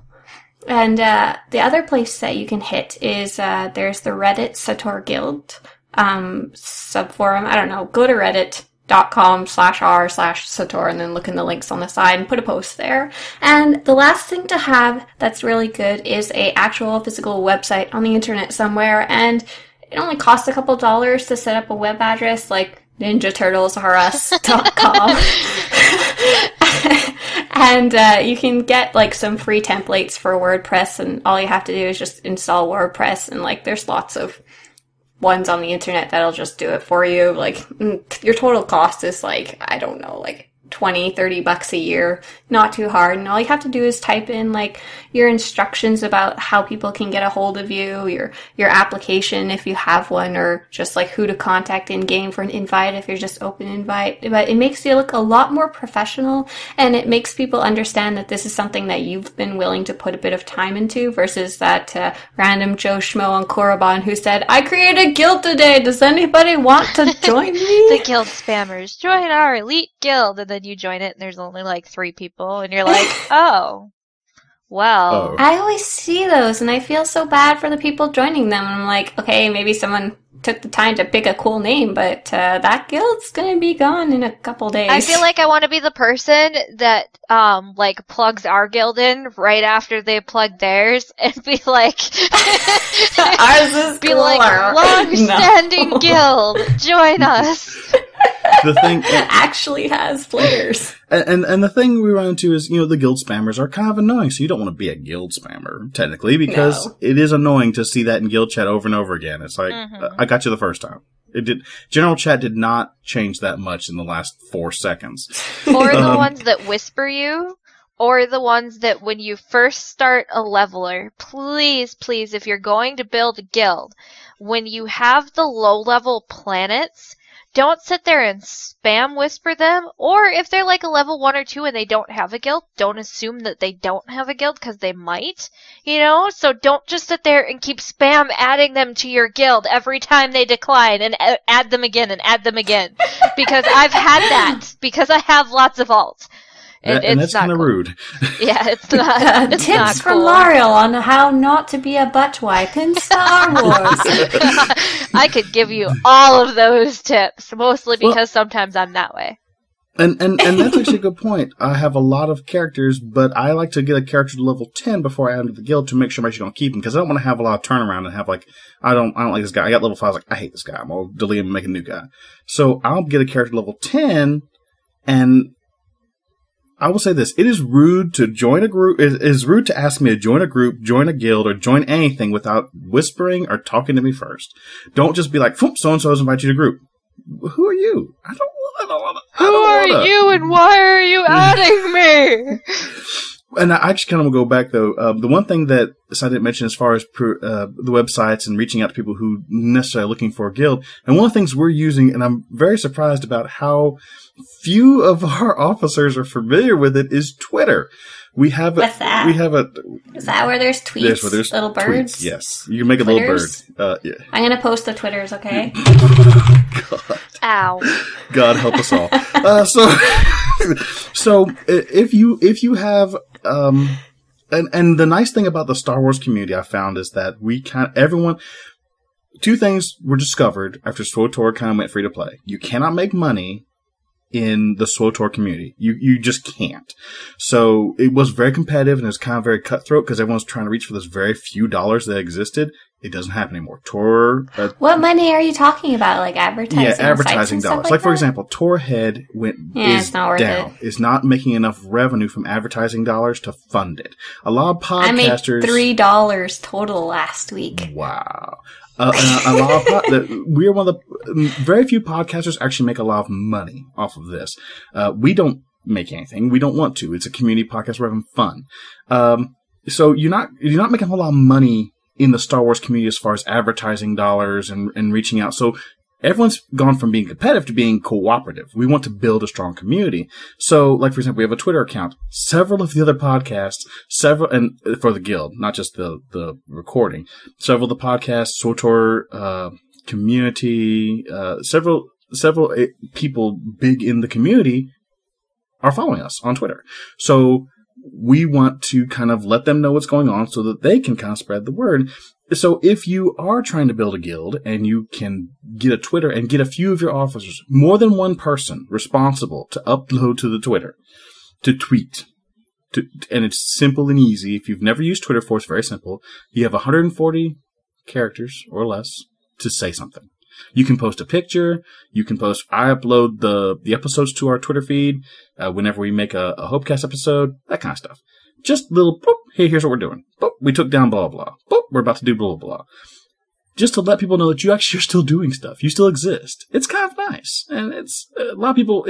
And the other place that you can hit is there's the Reddit Sator Guild subforum. I don't know. Go to reddit.com/r/Sator and then look in the links on the side and put a post there. And the last thing to have that's really good is a actual physical website on the internet somewhere. And it only costs a couple dollars to set up a web address, like ninjaturtlesrus.com. And you can get like some free templates for WordPress, and all you have to do is just install WordPress, and like there's lots of ones on the internet that'll just do it for you. Like your total cost is like, I don't know, like $20-$30 a year. Not too hard, and all you have to do is type in like your instructions about how people can get a hold of you, your application if you have one, or just like who to contact in game for an invite if you're just open invite. But it makes you look a lot more professional, and it makes people understand that this is something that you've been willing to put a bit of time into, versus that random Joe Schmo on Korriban who said, I created a guild today, does anybody want to join me? The guild spammers, join our elite guild, and then you join it and there's only like 3 people, and you're like, oh, well. I always see those and I feel so bad for the people joining them. I'm like, okay, maybe someone took the time to pick a cool name, but that guild's gonna be gone in a couple days. I feel like I want to be the person that like plugs our guild in right after they plug theirs, and be like, ours is be like, long-standing guild, join us. The thing actually has players. And the thing we run into is, the guild spammers are kind of annoying, so you don't want to be a guild spammer, technically, because it is annoying to see that in guild chat over and over again. It's like, I got you the first time. General chat did not change that much in the last 4 seconds. Or the ones that whisper you, or the ones that when you first start a leveler, please, if you're going to build a guild, when you have the low-level planets, don't sit there and spam whisper them, or if they're like a level 1 or 2 and they don't have a guild, don't assume that they don't have a guild, because they might, so don't just sit there and keep spam adding them to your guild every time they decline, and add them again, because I've had that, because I have lots of alts. And that's kind of rude. Yeah, it's not. It's tips not from cool. L'Oreal on how not to be a butt wipe in Star Wars. I could give you all of those tips, mostly because sometimes I'm that way. And that's actually a good point. I have a lot of characters, but I like to get a character to level 10 before I add him to the guild to make sure I'm actually going to keep him, because I don't want to have a lot of turnaround and have like, I don't like this guy. I got level 5, I was like, I hate this guy. I'm going to delete him and make a new guy. So I'll get a character to level 10, and I will say this: it is rude to join a group. It is rude to ask me to join a group, join a guild, or join anything without whispering or talking to me first. Don't just be like, so and so has invited you to the group. Who are you? I don't want Who are you and why are you adding me? And I actually kind of will go back, though. The one thing that I didn't mention as far as the websites and reaching out to people who necessarily are looking for a guild, and one of the things we're using, and I'm very surprised about how few of our officers are familiar with it, is Twitter. What's that? Is that where there's tweets? There's where there's little birds? Tweets, yes. You can make a Twitters? little bird. Yeah. I'm going to post the Twitters, okay? God. Ow. God help us all. So if you have, and the nice thing about the Star Wars community I found is that two things were discovered after SWTOR kind of went free to play. You cannot make money in the SWTOR community. You just can't. So it was very competitive and it was kind of very cutthroat because everyone's trying to reach for those very few dollars that existed. It doesn't happen anymore. Tor. What money are you talking about? Like advertising? Yeah, advertising dollars. Like for example, Tor Head is not worth down. it. Is not making enough revenue from advertising dollars to fund it. A lot of podcasters. I made $3 total last week. Wow. A lot of we're one of the very few podcasters actually make a lot of money off of this. We don't make anything. We don't want to. It's a community podcast. We're having fun. So you're not making a whole lot of money in the Star Wars community as far as advertising dollars and reaching out. So everyone's gone from being competitive to being cooperative. We want to build a strong community. So, like, for example, we have a Twitter account. Several of the other podcasts, and for the guild, not just the recording, several of the podcasts, SWTOR, community, several people big in the community are following us on Twitter. So we want to kind of let them know what's going on so that they can kind of spread the word. So if you are trying to build a guild and you can get a Twitter and get a few of your officers, more than one person responsible to upload to the Twitter, to tweet, and it's simple and easy. If you've never used Twitter before, it's very simple. You have 140 characters or less to say something. You can post a picture. You can post. I upload the episodes to our Twitter feed whenever we make a Hopecast episode. That kind of stuff. Just little. Boop, hey, here's what we're doing. Boop, we took down blah blah. Boop, we're about to do blah blah. Just to let people know that you actually are still doing stuff. You still exist. It's kind of nice, and it's a lot of people.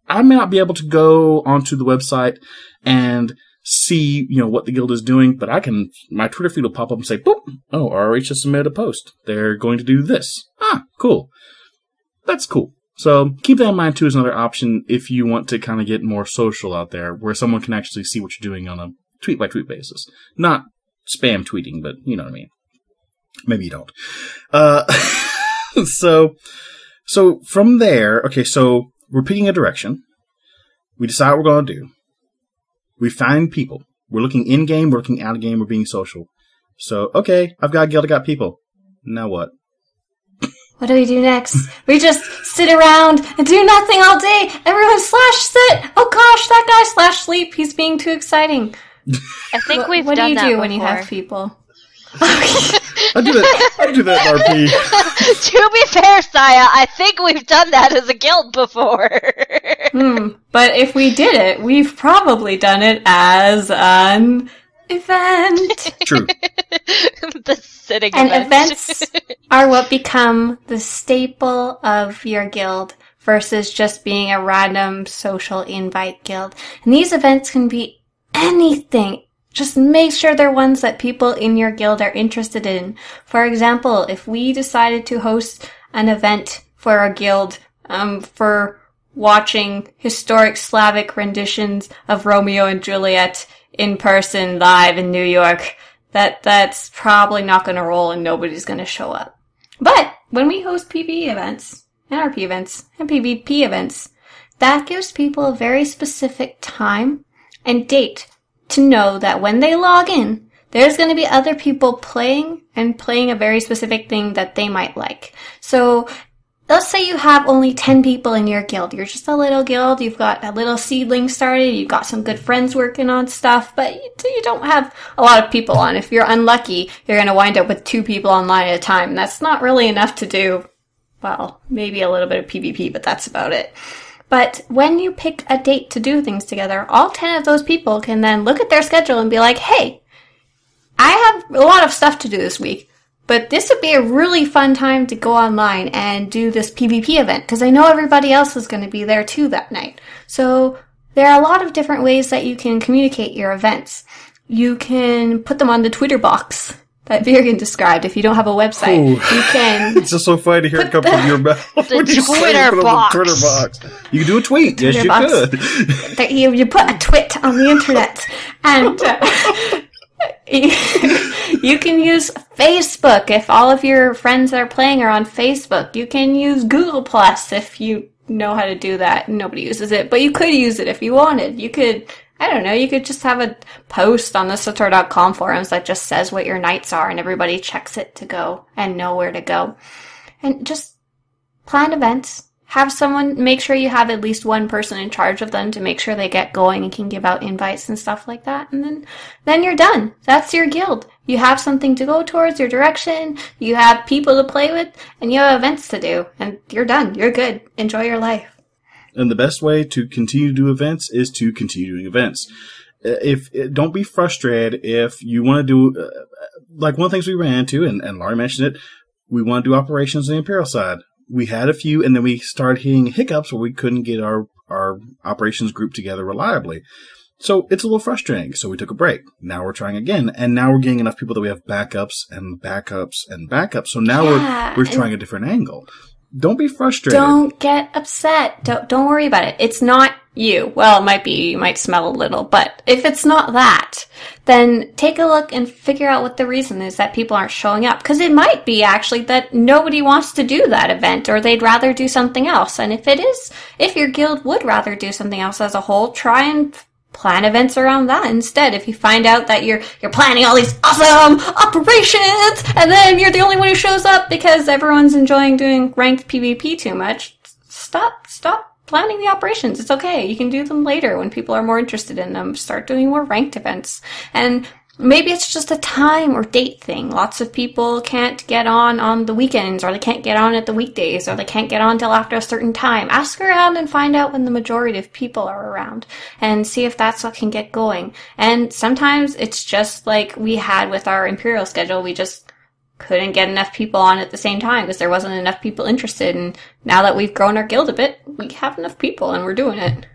I may not be able to go onto the website and see, what the guild is doing, but my Twitter feed will pop up and say, boop, oh, ROH just submitted a post. They're going to do this. Ah, cool. That's cool. So keep that in mind, too, as another option if you want to kind of get more social out there, where someone can actually see what you're doing on a tweet-by-tweet basis. Not spam tweeting, but you know what I mean. Maybe you don't. So from there, okay, so we're picking a direction. We decide what we're going to do. We find people. We're looking in-game, we're looking out-of-game, we're being social. So, okay, I've got a guild, I got people. Now what? What do we do next? We just sit around and do nothing all day. Everyone /sit. Oh gosh, that guy /sleep. He's being too exciting. I think we've what done that What do you do before. when you have people? I do that in RP. To be fair, Scya, I think we've done that as a guild before. But if we did it, we've probably done it as an event. True. The sitting and event. Events are what become the staple of your guild versus just being a random social invite guild. And these events can be anything. Just make sure they're ones that people in your guild are interested in. For example, if we decided to host an event for our guild for watching historic Slavic renditions of Romeo and Juliet in person live in New York, that's probably not going to roll and nobody's going to show up. But when we host PvE events, NRP events, and PvP events, that gives people a very specific time and date to know that when they log in, there's going to be other people playing a very specific thing that they might like. So let's say you have only 10 people in your guild. You're just a little guild. You've got a little seedling started. You've got some good friends working on stuff, but you don't have a lot of people on. If you're unlucky, you're going to wind up with 2 people online at a time. And that's not really enough to do, well, maybe a little bit of PvP, but that's about it. But when you pick a date to do things together, all 10 of those people can then look at their schedule and be like, hey, I have a lot of stuff to do this week. But this would be a really fun time to go online and do this PvP event, because I know everybody else is going to be there too that night. So there are a lot of different ways that you can communicate your events. You can put them on the Twitter box that Vyrigan described. If you don't have a website, you can... It's just so funny to hear it come from your mouth. The Twitter box. Twitter box. You can do a tweet. Yes, you could. You put a twit on the internet. And... you can use Facebook if all of your friends that are playing are on Facebook. You can use Google Plus if you know how to do that. Nobody uses it, but you could use it if you wanted. You could, I don't know, you could just have a post on the Sator.com forums that just says what your nights are and everybody checks it to go and know where to go. And just plan events. Have someone, make sure you have at least one person in charge of them to make sure they get going and can give out invites and stuff like that. And then you're done. That's your guild. You have something to go towards, your direction, you have people to play with, and you have events to do. And you're done. You're good. Enjoy your life. And the best way to continue to do events is to continue doing events. Don't be frustrated if you want to do, like one of the things we ran into, and Lari mentioned it, we want to do operations on the Imperial side. We had a few, and then we started hitting hiccups where we couldn't get our operations group together reliably. So it's a little frustrating. So we took a break. Now we're trying again, and now we're getting enough people that we have backups and backups and backups. So now we're trying a different angle. Don't be frustrated. Don't get upset. Don't worry about it. It's not you. Well, it might be, you might smell a little, but if it's not that, then take a look and figure out what the reason is that people aren't showing up. Because it might be actually that nobody wants to do that event, or they'd rather do something else. And if your guild would rather do something else as a whole, try and plan events around that instead. If you find out that you're planning all these awesome operations and then you're the only one who shows up because everyone's enjoying doing ranked PvP too much, stop planning the operations. It's okay. You can do them later when people are more interested in them. Start doing more ranked events. And maybe it's just a time or date thing. Lots of people can't get on the weekends, or they can't get on at the weekdays, or they can't get on till after a certain time. Ask around and find out when the majority of people are around and see if that's what can get going. And sometimes it's just like we had with our Imperial schedule. We just couldn't get enough people on at the same time because there wasn't enough people interested. And now that we've grown our guild a bit, we have enough people and we're doing it.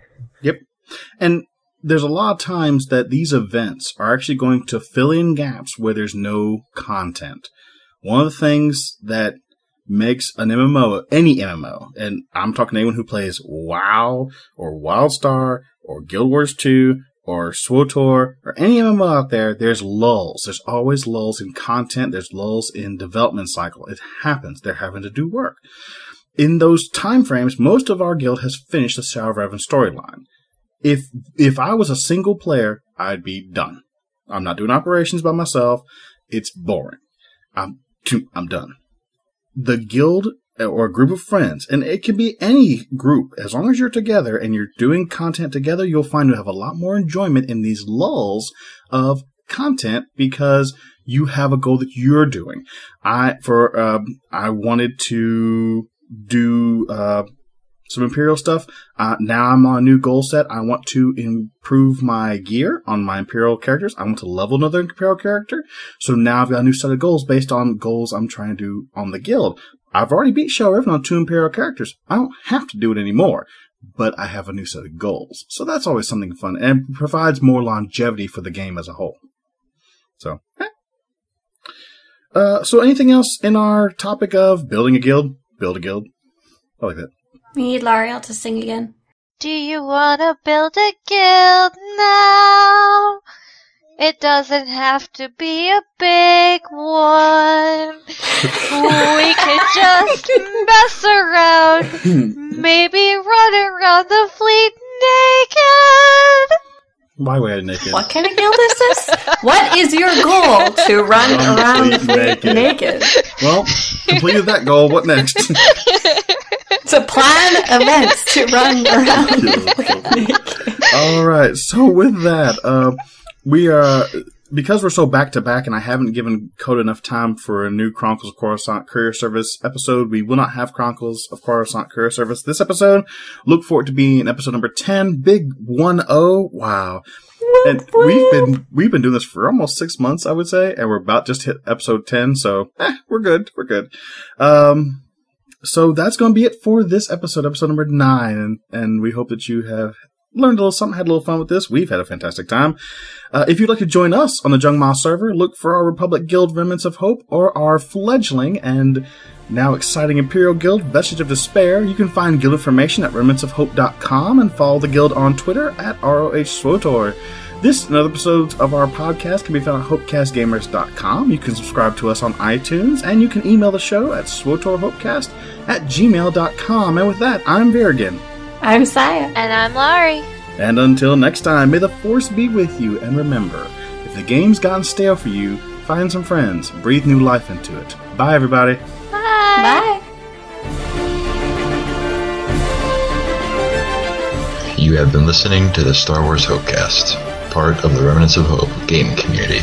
Yep. And there's a lot of times that these events are actually going to fill in gaps where there's no content. One of the things that makes an MMO, any MMO, and I'm talking to anyone who plays WoW or WildStar or Guild Wars 2 or SWTOR or any MMO out there, there's lulls. There's always lulls in content. There's lulls in development cycle. It happens. They're having to do work. In those time frames, most of our guild has finished the Sour Revan storyline. If I was a single player, I'd be done. I'm not doing operations by myself. It's boring. I'm done. The guild or a group of friends, and it can be any group, as long as you're together and you're doing content together, you'll find you have a lot more enjoyment in these lulls of content because you have a goal that you're doing. I wanted to do some Imperial stuff. Now I'm on a new goal set. I want to improve my gear on my Imperial characters. I want to level another Imperial character. So now I've got a new set of goals based on goals I'm trying to do on the guild. I've already beat Scya and Lari on 2 Imperial characters. I don't have to do it anymore, but I have a new set of goals. So that's always something fun and provides more longevity for the game as a whole. So, so anything else in our topic of building a guild? Build a guild. I like that. We need L'Ariel to sing again. Do you wanna build a guild now? It doesn't have to be a big one. We could just mess around. Maybe run around the fleet naked. Why would I naked? What kind of guild is this? What is your goal? To run around the fleet naked. Well, completed that goal. What next? To plan events to run around the fleet naked. All right. So with that, we are, because we're so back to back and I haven't given Code enough time for a new Chronicles of Coruscant Courier Service episode, we will not have Chronicles of Coruscant Courier Service this episode. Look for it to be in episode number 10, Big 1-0. Wow. And we've been doing this for almost 6 months, I would say, and we're about just hit episode 10, so we're good. So that's going to be it for this episode number 9, and we hope that you have learned a little something, had a little fun with this. We've had a fantastic time. If you'd like to join us on the Jungma server, look for our Republic Guild Remnants of Hope or our fledgling and now exciting Imperial Guild Vestige of Despair. You can find guild information at remnantsofhope.com and follow the guild on Twitter at ROHSWOTOR. This and other episodes of our podcast can be found at hopecastgamers.com. You can subscribe to us on iTunes, and you can email the show at swotorhopecast@gmail.com. And with that, I'm Vyrigan. I'm Scya. And I'm Lari. And until next time, may the Force be with you, and remember, if the game's gotten stale for you, find some friends, breathe new life into it. Bye, everybody. Bye. You have been listening to the Star Wars Hopecast, part of the Remnants of Hope game community.